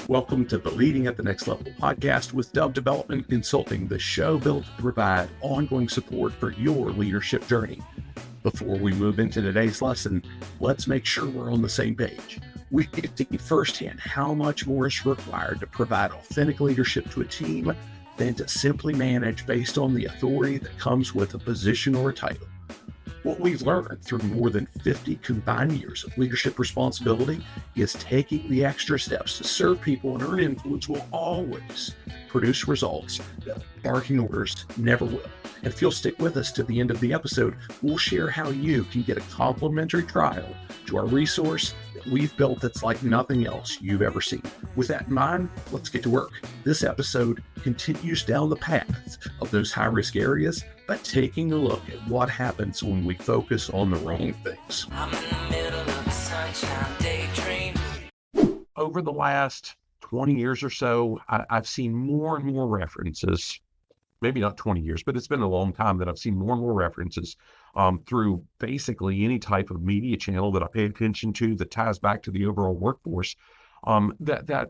Welcome to the Leading at the Next Level podcast with Dove Development Consulting, the show built to provide ongoing support for your leadership journey. Before we move into today's lesson, let's make sure we're on the same page. We get to see firsthand how much more is required to provide authentic leadership to a team than to simply manage based on the authority that comes with a position or a title. What we've learned through more than 50 combined years of leadership responsibility is taking the extra steps to serve people and earn influence will always produce results that barking orders never will. And if you'll stick with us to the end of the episode, we'll share how you can get a complimentary trial to our resource that we've built that's like nothing else you've ever seen. With that in mind, let's get to work. This episode continues down the path of those high-risk areas, but taking a look at what happens when we focus on the wrong things. I'm in the middle of a sunshine daydream. Over the last 20 years or so, I've seen more and more references, maybe not 20 years, but it's been a long time that I've seen more and more references through basically any type of media channel that I pay attention to that ties back to the overall workforce, that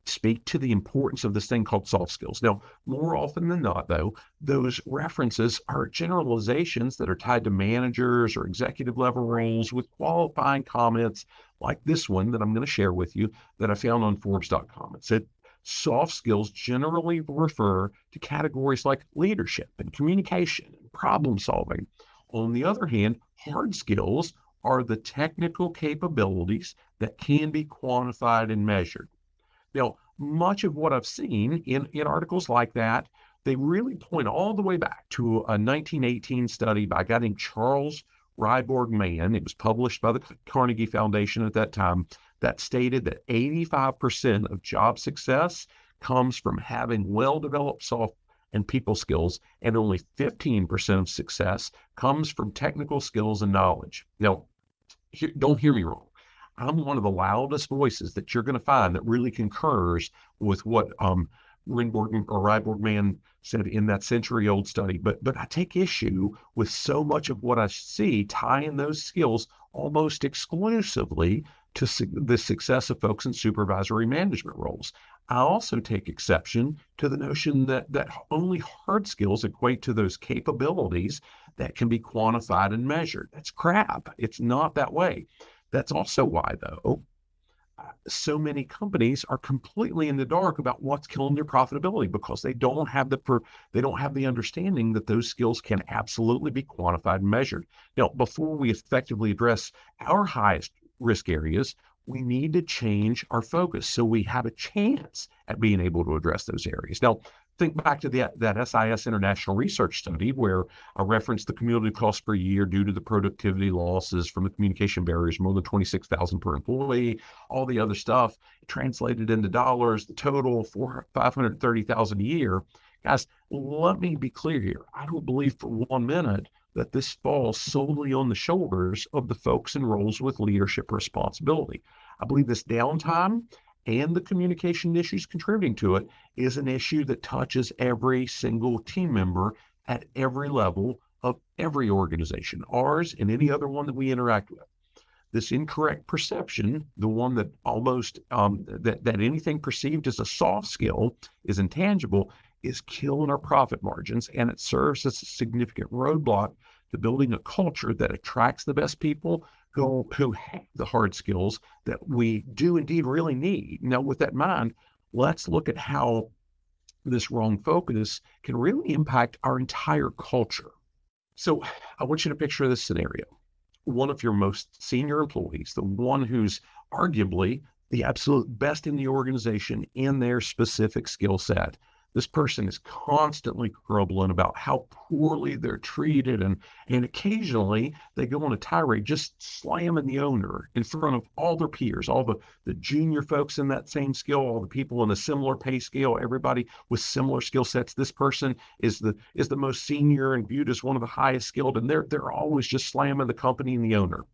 speak to the importance of this thing called soft skills. Now, more often than not, though, those references are generalizations that are tied to managers or executive level roles with qualifying comments like this one that I'm going to share with you that I found on Forbes.com. It said, soft skills generally refer to categories like leadership and communication and problem solving. On the other hand, hard skills are the technical capabilities that can be quantified and measured. Now, much of what I've seen in articles like that, they really point all the way back to a 1918 study by a guy named Charles Riborg Mann. It was published by the Carnegie Foundation at that time, that stated that 85% of job success comes from having well-developed soft and people skills, and only 15% of success comes from technical skills and knowledge. Now, don't hear me wrong. I'm one of the loudest voices that you're going to find that really concurs with what Riborg Mann said in that century-old study. But I take issue with so much of what I see tying those skills almost exclusively to the success of folks in supervisory management roles. I also take exception to the notion that only hard skills equate to those capabilities that can be quantified and measured. That's crap. It's not that way. That's also why, though, so many companies are completely in the dark about what's killing their profitability because they don't have the understanding that those skills can absolutely be quantified and measured. Now, before we effectively address our highest risk areas, we need to change our focus so we have a chance at being able to address those areas. Now, think back to that SIS International Research study where I referenced the cumulative cost per year due to the productivity losses from the communication barriers, more than $26,000 per employee, all the other stuff translated into dollars, the total for $530,000 a year. Guys, let me be clear here. I don't believe for 1 minute that this falls solely on the shoulders of the folks in roles with leadership responsibility. I believe this downtime and the communication issues contributing to it is an issue that touches every single team member at every level of every organization, ours and any other one that we interact with. This incorrect perception, the one that almost that anything perceived as a soft skill is intangible, is killing our profit margins, and it serves as a significant roadblock to building a culture that attracts the best people who have the hard skills that we do indeed really need. Now, with that in mind, let's look at how this wrong focus can really impact our entire culture. So I want you to picture this scenario. One of your most senior employees, the one who's arguably the absolute best in the organization in their specific skill set. This person is constantly grumbling about how poorly they're treated, and occasionally they go on a tirade, just slamming the owner in front of all their peers, all the junior folks in that same skill, all the people in a similar pay scale, everybody with similar skill sets. This person is the most senior and viewed as one of the highest skilled, and they're always just slamming the company and the owner.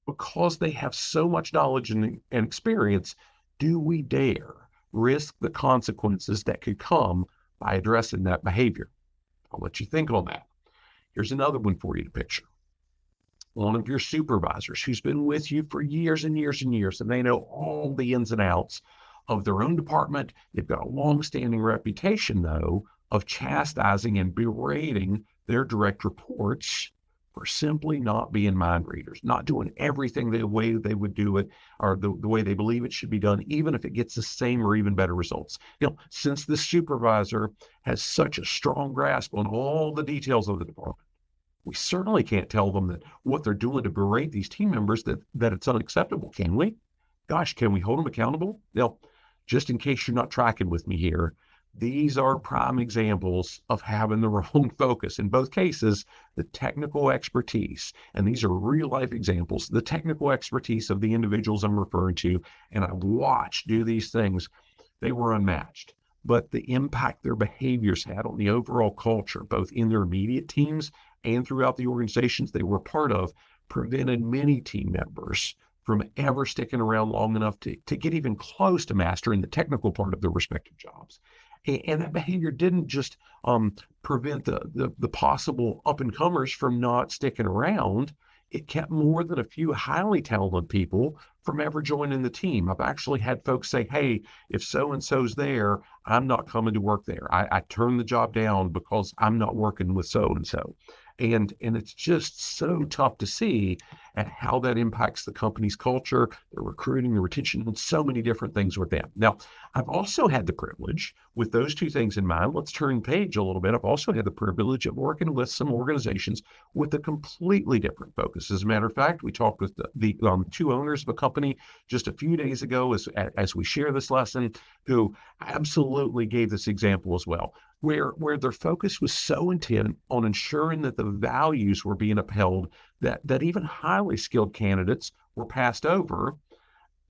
Because they have so much knowledge and experience, do we dare risk the consequences that could come by addressing that behavior? I'll let you think on that. Here's another one for you to picture. one of your supervisors who's been with you for years and years and years, and they know all the ins and outs of their own department. They've got a long-standing reputation, though, of chastising and berating their direct reports for simply not being mind readers, not doing everything the way they would do it or the way they believe it should be done, even if it gets the same or even better results. Since the supervisor has such a strong grasp on all the details of the department, we certainly can't tell them that what they're doing to berate these team members, that it's unacceptable, can we? Gosh, can we hold them accountable? Just in case you're not tracking with me here, these are prime examples of having the wrong focus. In both cases, the technical expertise, and these are real life examples, the technical expertise of the individuals I'm referring to, and I've watched do these things, they were unmatched. But the impact their behaviors had on the overall culture, both in their immediate teams and throughout the organizations they were part of, prevented many team members from ever sticking around long enough to get even close to mastering the technical part of their respective jobs. And that behavior didn't just prevent the possible up-and-comers from not sticking around. It kept more than a few highly talented people from ever joining the team. I've actually had folks say, hey, if so-and-so's there, I'm not coming to work there. I turned the job down because I'm not working with so-and-so. And it's just so tough to see at how that impacts the company's culture, the recruiting, the retention, and so many different things with them. Now, I've also had the privilege, with those two things in mind, let's turn page a little bit. I've also had the privilege of working with some organizations with a completely different focus. As a matter of fact, we talked with the two owners of a company just a few days ago as we share this lesson, who absolutely gave this example as well, where their focus was so intent on ensuring that the values were being upheld that even highly skilled candidates were passed over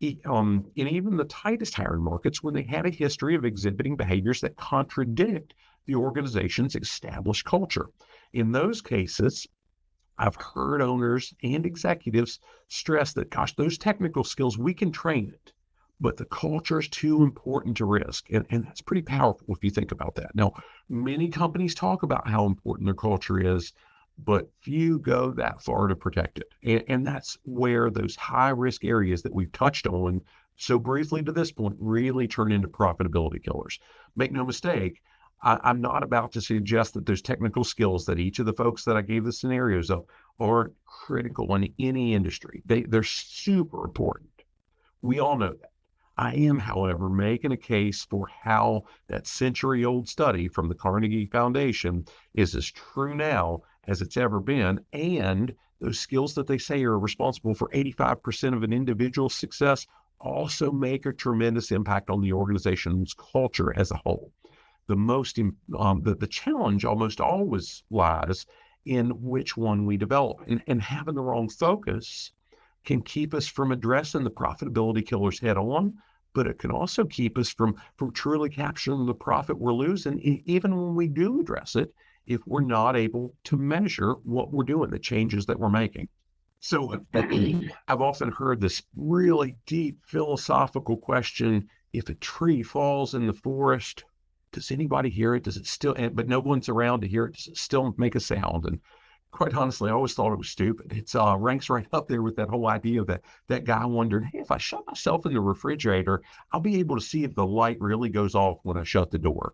in even the tightest hiring markets when they had a history of exhibiting behaviors that contradict the organization's established culture. In those cases, I've heard owners and executives stress that, gosh, those technical skills, we can train it, but the culture is too important to risk. And that's pretty powerful if you think about that. Now, many companies talk about how important their culture is, but few go that far to protect it. And that's where those high risk areas that we've touched on so briefly to this point really turn into profitability killers. Make no mistake, I'm not about to suggest that those technical skills that each of the folks that I gave the scenarios of aren't critical in any industry. They're super important. We all know that. I am, however, making a case for how that century-old study from the Carnegie Foundation is as true now as it's ever been, and those skills that they say are responsible for 85% of an individual's success also make a tremendous impact on the organization's culture as a whole. The challenge almost always lies in which one we develop, and having the wrong focus can keep us from addressing the profitability killers head on, but it can also keep us from truly capturing the profit we're losing, even when we do address it, if we're not able to measure what we're doing, the changes that we're making. So I've often heard this really deep philosophical question: if a tree falls in the forest, does anybody hear it? Does it still, but no one's around to hear it, does it still make a sound? And quite honestly, I always thought it was stupid. It ranks right up there with that whole idea of that guy wondered, hey, if I shut myself in the refrigerator, I'll be able to see if the light really goes off when I shut the door.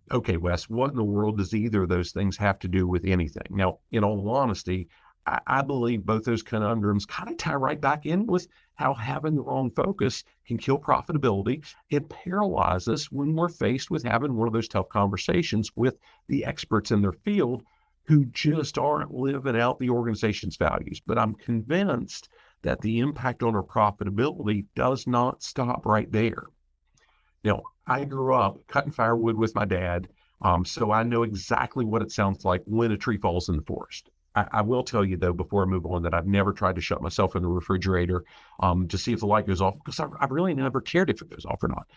Okay, Wes, what in the world does either of those things have to do with anything? Now, in all honesty, I believe both those conundrums kind of tie right back in with how having the wrong focus can kill profitability. It paralyzes us when we're faced with having one of those tough conversations with the experts in their field who just aren't living out the organization's values. But I'm convinced that the impact on our profitability does not stop right there. Now, I grew up cutting firewood with my dad, so I know exactly what it sounds like when a tree falls in the forest. I will tell you, though, before I move on, that I've never tried to shut myself in the refrigerator to see if the light goes off, because I've really never cared if it goes off or not.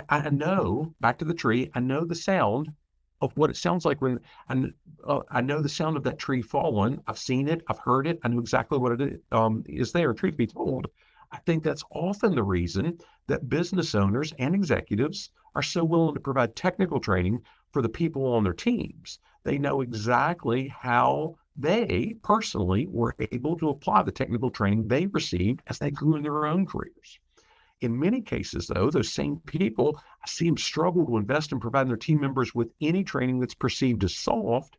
I know, back to the tree, I know the sound of what it sounds like when I know the sound of that tree falling. I've seen it, I've heard it, I know exactly what it is there. Truth be told, I think that's often the reason that business owners and executives are so willing to provide technical training for the people on their teams. They know exactly how they personally were able to apply the technical training they received as they grew in their own careers. In many cases, though, those same people, I see them struggle to invest in providing their team members with any training that's perceived as soft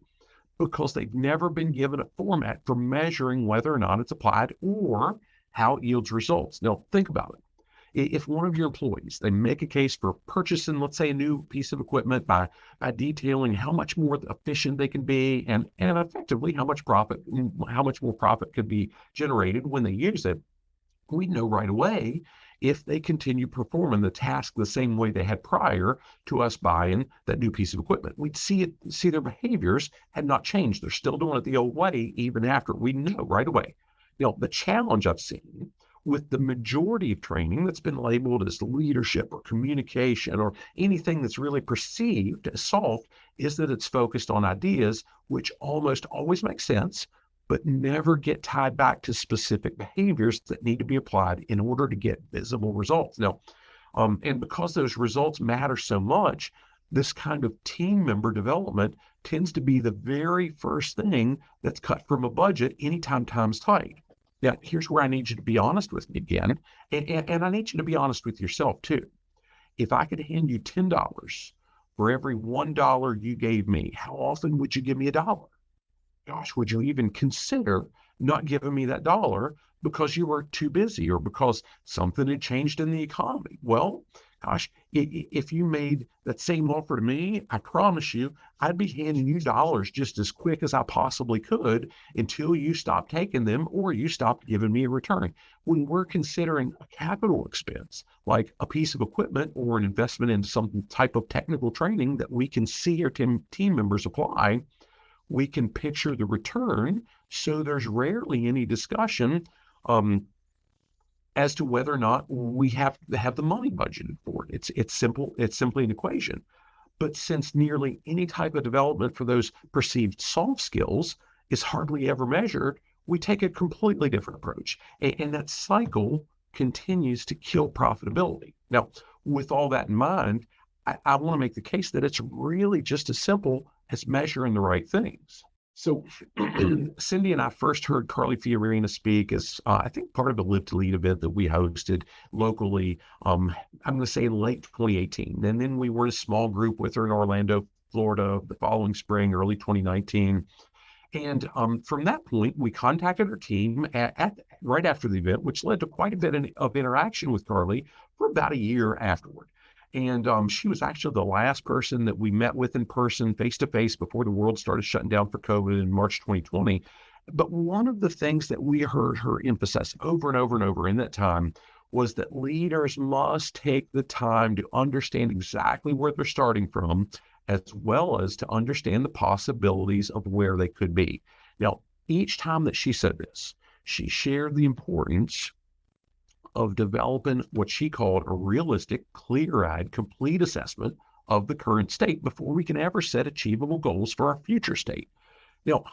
because they've never been given a format for measuring whether or not it's applied or how it yields results. Now, think about it. If one of your employees, they make a case for purchasing, let's say, a new piece of equipment by detailing how much more efficient they can be and effectively how much more profit could be generated when they use it, we know right away if they continue performing the task the same way they had prior to us buying that new piece of equipment. We'd see their behaviors had not changed. They're still doing it the old way even after. We know right away. The challenge I've seen with the majority of training that's been labeled as leadership or communication or anything that's really perceived as soft is that it's focused on ideas which almost always make sense, but never get tied back to specific behaviors that need to be applied in order to get visible results. And because those results matter so much, this kind of team member development tends to be the very first thing that's cut from a budget anytime time's tight. Now, here's where I need you to be honest with me again, and I need you to be honest with yourself too. If I could hand you $10 for every $1 you gave me, how often would you give me $1? Gosh, would you even consider not giving me that dollar because you were too busy or because something had changed in the economy? Well, gosh, if you made that same offer to me, I promise you, I'd be handing you dollars just as quick as I possibly could until you stopped taking them or you stopped giving me a return. When we're considering a capital expense, like a piece of equipment or an investment in some type of technical training that we can see our team members apply, we can picture the return, so there's rarely any discussion as to whether or not we have to have the money budgeted for it. It's simple. It's simply an equation. But since nearly any type of development for those perceived soft skills is hardly ever measured, we take a completely different approach. And that cycle continues to kill profitability. Now, with all that in mind, I want to make the case that it's really just as simple as measuring the right things. So Cindy and I first heard Carly Fiorina speak as I think part of a Live to Lead event that we hosted locally. I'm going to say late 2018. And then we were in a small group with her in Orlando, Florida, the following spring, early 2019. And from that point, we contacted her team right after the event, which led to quite a bit of interaction with Carly for about a year afterward. And she was actually the last person that we met with in person, face-to-face, before the world started shutting down for COVID in March 2020. But one of the things that we heard her emphasize over and over and over in that time was that leaders must take the time to understand exactly where they're starting from, as well as to understand the possibilities of where they could be. Now, each time that she said this, she shared the importance of developing what she called a realistic, clear-eyed, complete assessment of the current state before we can ever set achievable goals for our future state. Now,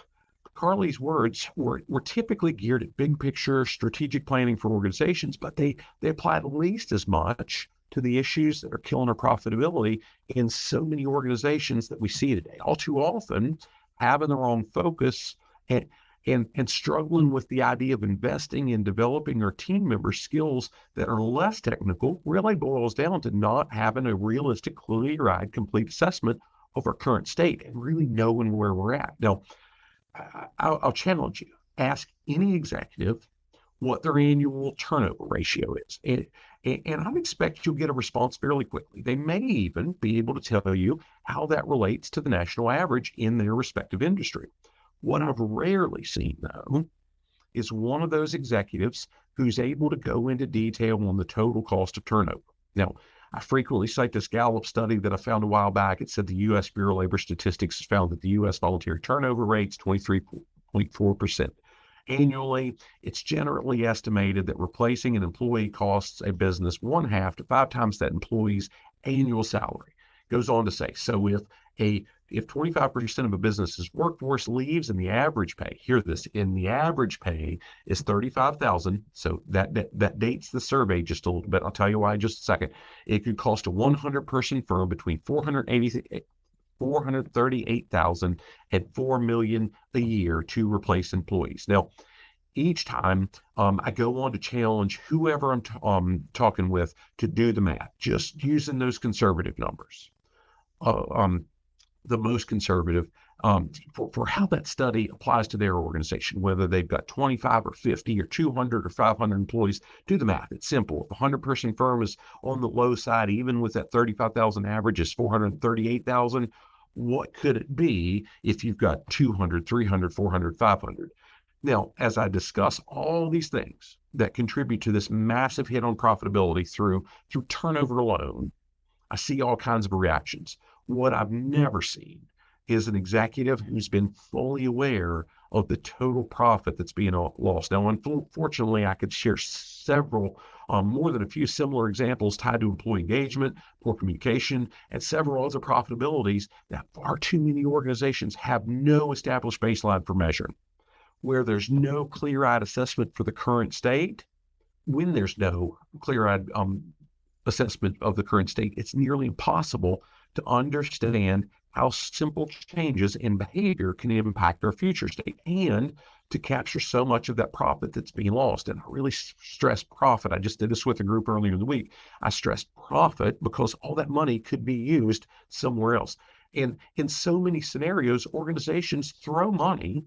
Carly's words were typically geared at big picture strategic planning for organizations, but they apply at least as much to the issues that are killing our profitability in so many organizations that we see today. All too often, having the wrong focus and struggling with the idea of investing in developing our team members' skills that are less technical really boils down to not having a realistic, clear-eyed, complete assessment of our current state and really knowing where we're at. Now, I'll challenge you. Ask any executive what their annual turnover ratio is. And I expect you'll get a response fairly quickly. They may even be able to tell you how that relates to the national average in their respective industry. What I've rarely seen, though, is one of those executives who's able to go into detail on the total cost of turnover. Now, I frequently cite this Gallup study that I found a while back. It said the U.S. Bureau of Labor Statistics has found that the U.S. voluntary turnover rate is 23.4%. Annually, it's generally estimated that replacing an employee costs a business 1/2 to 5 times that employee's annual salary. Goes on to say, so if 25% of a business's workforce leaves and the average pay, hear this, in the average pay is $35,000. So that dates the survey just a little bit. I'll tell you why in just a second. It could cost a 100-person firm between $438,000 and $4 million a year to replace employees. Now, each time I go on to challenge whoever I'm talking with to do the math, just using those conservative numbers. The most conservative, for how that study applies to their organization, whether they've got 25 or 50 or 200 or 500 employees. Do the math. It's simple. If a 100-person firm is on the low side, even with that 35,000 average is 438,000, what could it be if you've got 200, 300, 400, 500? Now, as I discuss all these things that contribute to this massive hit on profitability through turnover alone, I see all kinds of reactions. What I've never seen is an executive who's been fully aware of the total profit that's being lost. Now, unfortunately, I could share several, more than a few similar examples tied to employee engagement, poor communication, and several other profitabilities that far too many organizations have no established baseline for measuring. Where there's no clear-eyed assessment for the current state, when there's no clear-eyed assessment of the current state, it's nearly impossible to understand how simple changes in behavior can impact our future state and to capture so much of that profit that's being lost. And I really stress profit. I just did this with a group earlier in the week. I stressed profit because all that money could be used somewhere else. And in so many scenarios, organizations throw money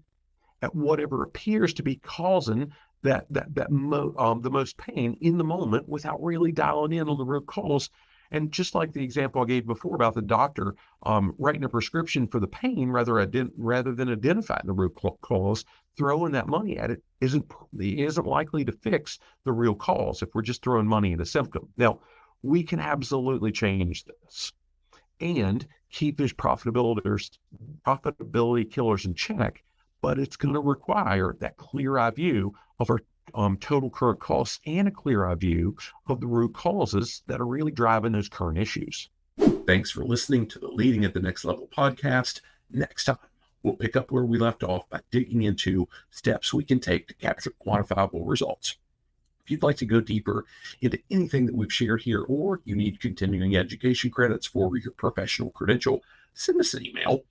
at whatever appears to be causing the most pain in the moment without really dialing in on the root cause. And just like the example I gave before about the doctor writing a prescription for the pain rather than identifying the root cause, throwing that money at it isn't likely to fix the real cause if we're just throwing money at a symptom. Now, we can absolutely change this and keep those profitability killers in check, but it's going to require that clear-eye view of our total current costs and a clear-eye view of the root causes that are really driving those current issues. Thanks for listening to the Leading at the Next Level podcast. Next time, we'll pick up where we left off by digging into steps we can take to capture quantifiable results. If you'd like to go deeper into anything that we've shared here, or you need continuing education credits for your professional credential, send us an email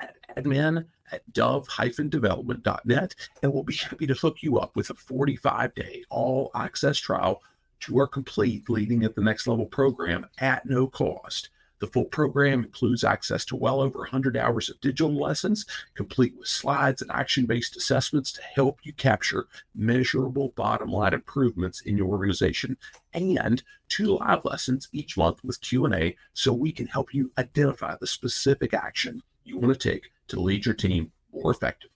at admin@dove-development.net, and we'll be happy to hook you up with a 45-day all-access trial to our complete Leading at the Next Level program at no cost. The full program includes access to well over 100 hours of digital lessons, complete with slides and action-based assessments to help you capture measurable bottom-line improvements in your organization, and 2 live lessons each month with Q&A so we can help you identify the specific action you want to take to lead your team more effectively.